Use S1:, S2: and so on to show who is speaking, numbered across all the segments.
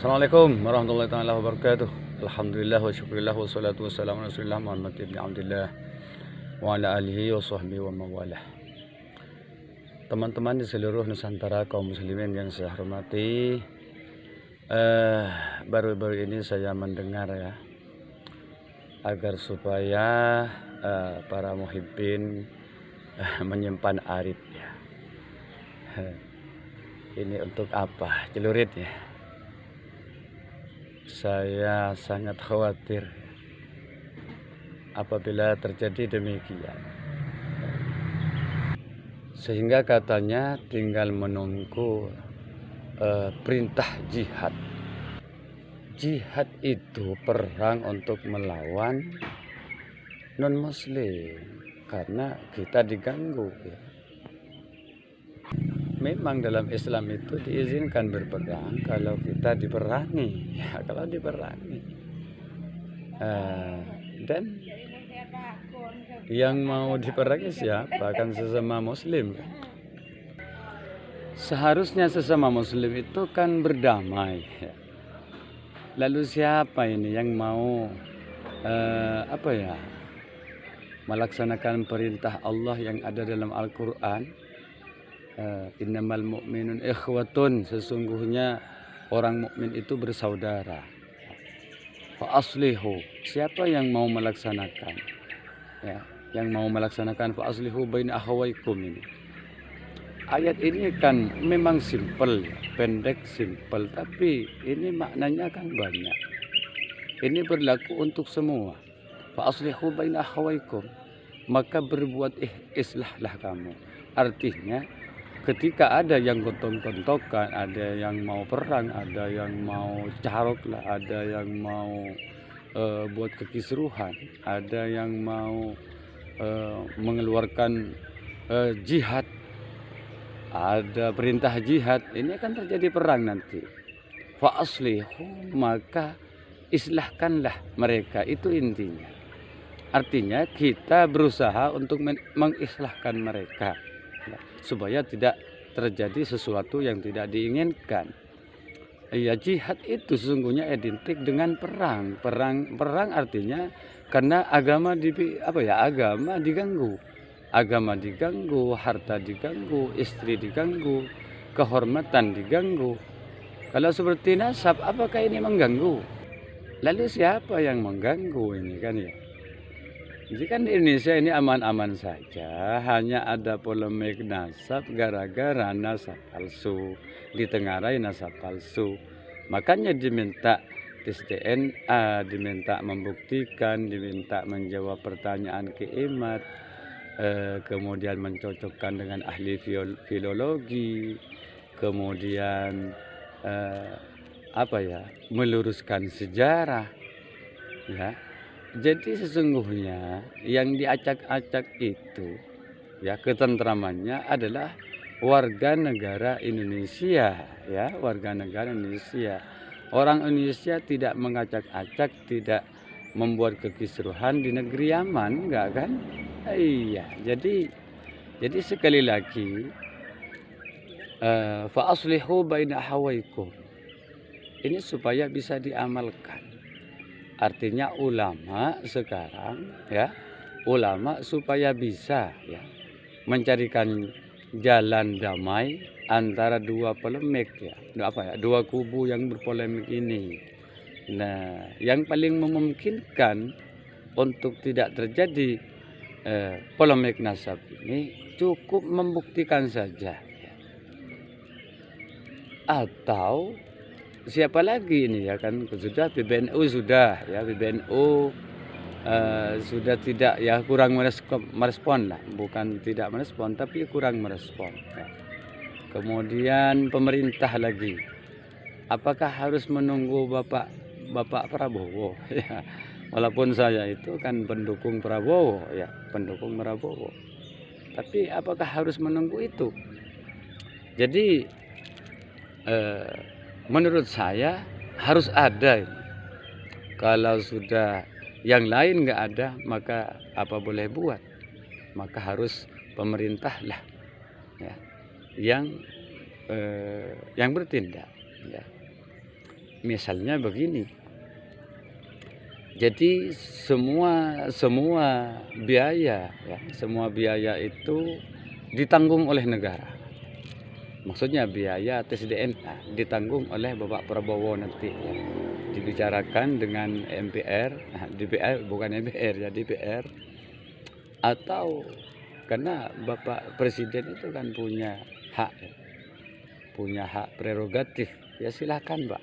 S1: Assalamualaikum warahmatullahi taala wabarakatuh. Alhamdulillah wa syukurillah wa salatu wassalamu ala Rasulillah Muhammad ibn Abdillah wa ala alihi wa sahbihi wa mawalah. Teman-teman di seluruh Nusantara, kaum muslimin yang saya hormati, baru-baru ini saya mendengar ya, agar supaya para muhibbin menyimpan arit ya. Ini untuk apa? Celurit ya. Saya sangat khawatir apabila terjadi demikian, sehingga katanya tinggal menunggu perintah jihad. Jihad itu perang untuk melawan non-muslim karena kita diganggu ya. Memang dalam Islam itu diizinkan berperang kalau kita diperangi, ya, kalau diperangi. Dan yang mau diperangi siapa? Kan sesama Muslim. Seharusnya sesama Muslim itu kan berdamai. Ya. Lalu siapa ini yang mau melaksanakan perintah Allah yang ada dalam Al-Quran? Innamal mu'minun ikhwatun, sesungguhnya orang mukmin itu bersaudara. Fa aslihu, siapa yang mau melaksanakan ya, yang mau melaksanakan fa aslihu baina akhawaykum ini. Ayat ini kan memang simpel ya, pendek simpel, tapi ini maknanya kan banyak. Ini berlaku untuk semua. Fa aslihu baina akhawaykum, maka berbuat islahlah kamu. Artinya ketika ada yang gontok-gontokan, ada yang mau perang, ada yang mau carok lah, ada yang mau buat kekisruhan, ada yang mau mengeluarkan jihad, ada perintah jihad, ini akan terjadi perang nanti. Fa aslihu, maka islahkanlah mereka, itu intinya. Artinya kita berusaha untuk mengislahkan mereka supaya tidak terjadi sesuatu yang tidak diinginkan. Ya, jihad itu sesungguhnya identik dengan perang. Perang artinya karena agama agama diganggu. Agama diganggu, harta diganggu, istri diganggu, kehormatan diganggu. Kalau seperti nasab, apakah ini mengganggu? Lalu siapa yang mengganggu ini kan ya? Jadi kan di Indonesia ini aman-aman saja, hanya ada polemik nasab gara-gara nasab palsu, ditengarai nasab palsu. Makanya diminta tes DNA, diminta membuktikan, diminta menjawab pertanyaan keimat, kemudian mencocokkan dengan ahli filologi, kemudian meluruskan sejarah, ya. Jadi sesungguhnya yang diacak-acak itu ya ketentramannya adalah warga negara Indonesia ya, warga negara Indonesia. Orang Indonesia tidak mengacak-acak, tidak membuat kekisruhan di negeri aman, enggak kan? Iya, jadi sekali lagi fa aslihu baina hawaikum. Ini supaya bisa diamalkan. Artinya ulama sekarang ya, ulama supaya bisa ya mencarikan jalan damai antara dua polemik ya, dua kubu yang berpolemik ini. Nah, yang paling memungkinkan untuk tidak terjadi polemik nasab ini cukup membuktikan saja ya. Atau siapa lagi ini ya kan, sudah PBNU sudah ya, PBNU sudah tidak ya, kurang merespon lah, bukan tidak merespon tapi kurang merespon ya. Kemudian pemerintah lagi, apakah harus menunggu Bapak Prabowo ya, walaupun saya itu kan pendukung Prabowo ya, pendukung Prabowo, tapi apakah harus menunggu itu? Jadi menurut saya harus ada. Kalau sudah yang lain nggak ada, maka apa boleh buat? Maka harus pemerintah lah ya, yang bertindak ya. Misalnya begini, jadi semua biaya ya, semua biaya itu ditanggung oleh negara. Maksudnya biaya tes DNA ditanggung oleh Bapak Prabowo nanti ya. Dibicarakan dengan MPR, DPR bukan MPR ya, DPR, atau karena Bapak Presiden itu kan punya hak ya, punya hak prerogatif ya, silahkan Pak,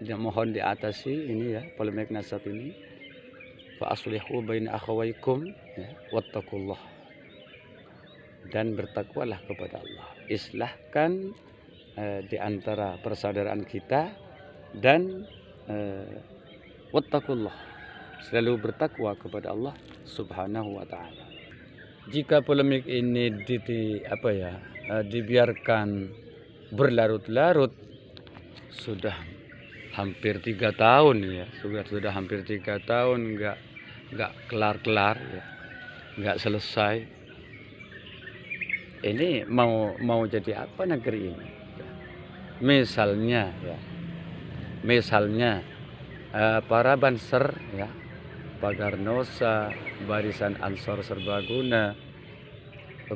S1: ya, mohon diatasi ini ya, polemik nasab ini. Fa aslihu baina akhawaykum ya, wattaqullah, dan bertakwalah kepada Allah, islahkan di antara persaudaraan kita, dan wattaqullah, selalu bertakwa kepada Allah Subhanahu wa taala. Jika polemik ini dibiarkan berlarut-larut, sudah hampir 3 tahun ya, sudah hampir 3 tahun nggak kelar-kelar ya, nggak selesai. Ini mau jadi apa negeri ini? Misalnya para banser ya, Pagar Nosa, Barisan Ansor Serbaguna,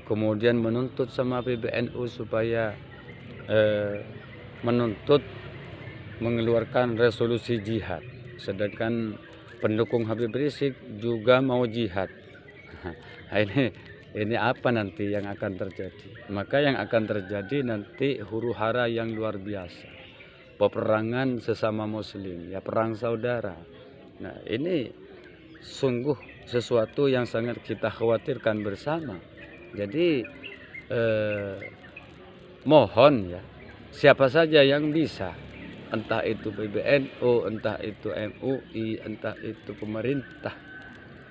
S1: kemudian menuntut sama PBNU supaya menuntut mengeluarkan resolusi jihad, sedangkan pendukung Habib Rizik juga mau jihad. Ini apa nanti yang akan terjadi? Maka yang akan terjadi nanti huru-hara yang luar biasa, peperangan sesama muslim ya, perang saudara. Nah, ini sungguh sesuatu yang sangat kita khawatirkan bersama. Jadi mohon ya, siapa saja yang bisa, entah itu PBNU, entah itu MUI, entah itu pemerintah,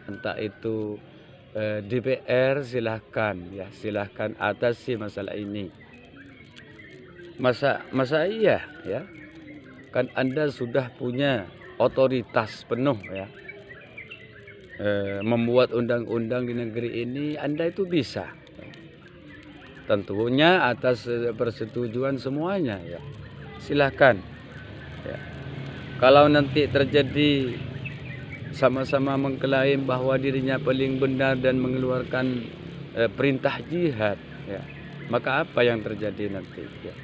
S1: entah itu DPR, silahkan atasi masalah ini. Masa iya ya, kan Anda sudah punya otoritas penuh ya, membuat undang-undang di negeri ini, Anda itu bisa, tentunya atas persetujuan semuanya ya, silahkan ya. Kalau nanti terjadi sama-sama mengklaim bahwa dirinya paling benar dan mengeluarkan perintah jihad ya, maka apa yang terjadi nanti ya?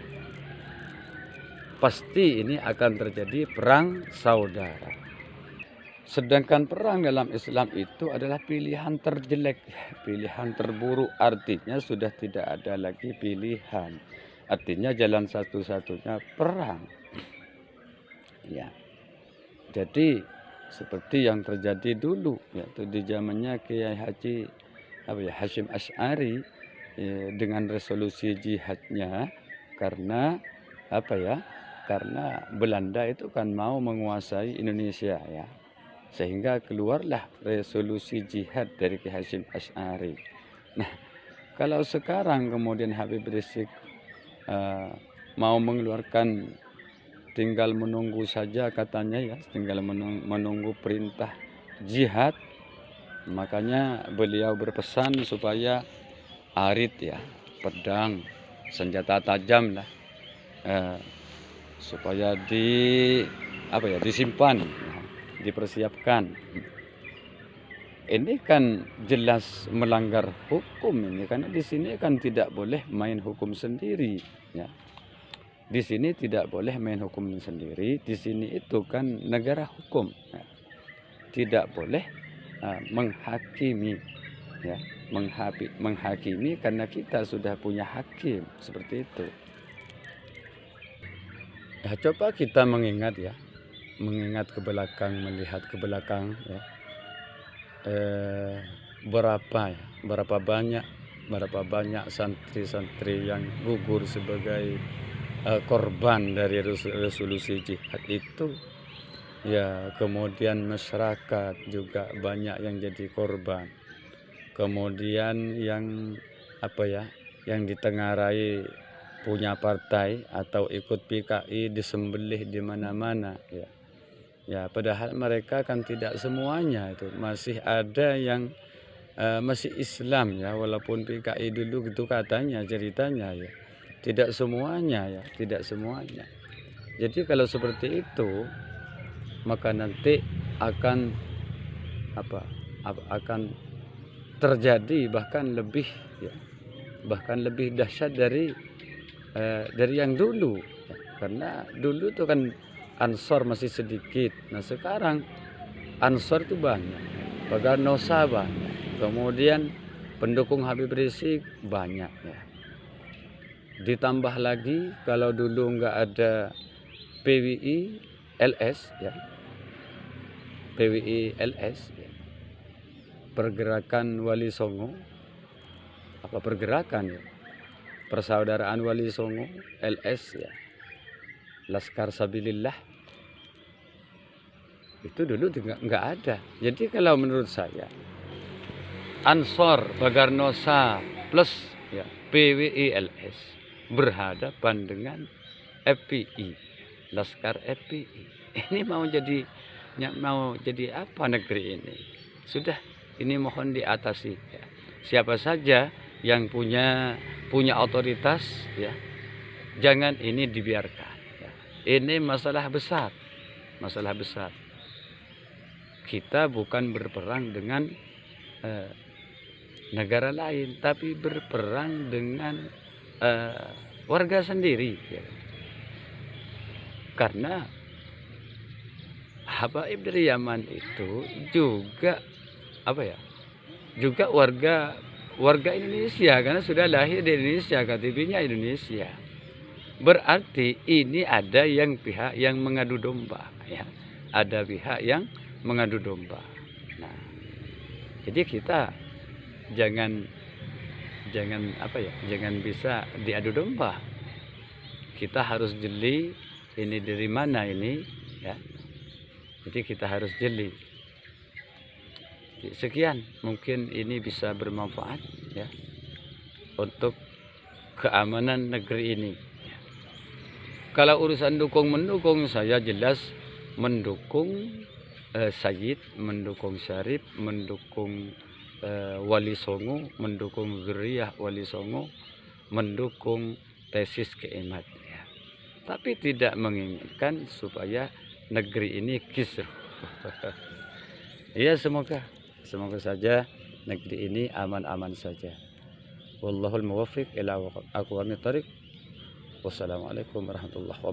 S1: Pasti ini akan terjadi perang saudara. Sedangkan perang dalam Islam itu adalah pilihan terjelek, pilihan terburuk. Artinya sudah tidak ada lagi pilihan. Artinya jalan satu-satunya perang. Ya. Jadi seperti yang terjadi dulu, yaitu di zamannya Kiai Haji Hasyim Asy'ari dengan resolusi jihadnya, karena karena Belanda itu kan mau menguasai Indonesia ya, sehingga keluarlah resolusi jihad dari Kiai Hasyim Asy'ari. Nah, kalau sekarang kemudian Habib Rizik mau mengeluarkan, tinggal menunggu saja katanya ya, tinggal menunggu perintah jihad, makanya beliau berpesan supaya arit ya, pedang, senjata tajam lah, supaya disimpan, dipersiapkan. Ini kan jelas melanggar hukum ini, karena di sini kan tidak boleh main hukum sendiri ya. Di sini tidak boleh main hukum sendiri. Di sini itu kan negara hukum ya. Tidak boleh menghakimi ya, menghakimi karena kita sudah punya hakim, seperti itu. Ya, coba kita mengingat ya, mengingat ke belakang, melihat ke belakang ya, berapa banyak santri-santri yang gugur sebagai korban dari resolusi jihad itu ya. Kemudian masyarakat juga banyak yang jadi korban. Kemudian yang yang ditengarai punya partai atau ikut PKI disembelih di mana-mana ya. Ya, padahal mereka kan tidak semuanya itu, masih ada yang masih Islam ya, walaupun PKI dulu gitu katanya, ceritanya ya. Tidak semuanya ya, tidak semuanya. Jadi kalau seperti itu, maka nanti akan akan terjadi bahkan lebih dahsyat dari yang dulu. Karena dulu itu kan Ansor masih sedikit. Nah sekarang Ansor itu banyak, Baganosa banyak, kemudian pendukung Habib Rizik banyak ya. Ditambah lagi kalau dulu nggak ada PWI LS ya, PWI LS ya, pergerakan Wali Songo, pergerakan ya, persaudaraan Wali Songo LS ya, Laskar Sabilillah, itu dulu nggak ada. Jadi kalau menurut saya Ansor Bagarnosa plus ya, PWI LS berhadapan dengan FPI, Laskar FPI. Ini mau jadi apa negeri ini? Sudah, ini mohon diatasi ya. Siapa saja yang punya otoritas ya, jangan ini dibiarkan ya. Ini masalah besar. Kita bukan berperang dengan negara lain, tapi berperang dengan warga sendiri ya. Karena habaib dari Yaman itu juga juga warga Indonesia, karena sudah lahir di Indonesia, KTP-nya Indonesia. Berarti ini ada pihak yang mengadu domba ya. Ada pihak yang mengadu domba. Nah, jadi kita jangan bisa diadu domba. Kita harus jeli ini dari mana ini ya. Jadi kita harus jeli. Sekian, mungkin ini bisa bermanfaat ya untuk keamanan negeri ini. Kalau urusan mendukung, saya jelas mendukung Sayyid, mendukung Syarif, mendukung Wali Songo, mendukung Zuriyah Wali Songo, mendukung tesis Keemat ya. Tapi tidak menginginkan supaya negeri ini kisruh. Ya, semoga saja negeri ini aman-aman saja. Wallahul muwaffiq ila aqwamit thariq. Wassalamualaikum warahmatullahi wabarakatuh.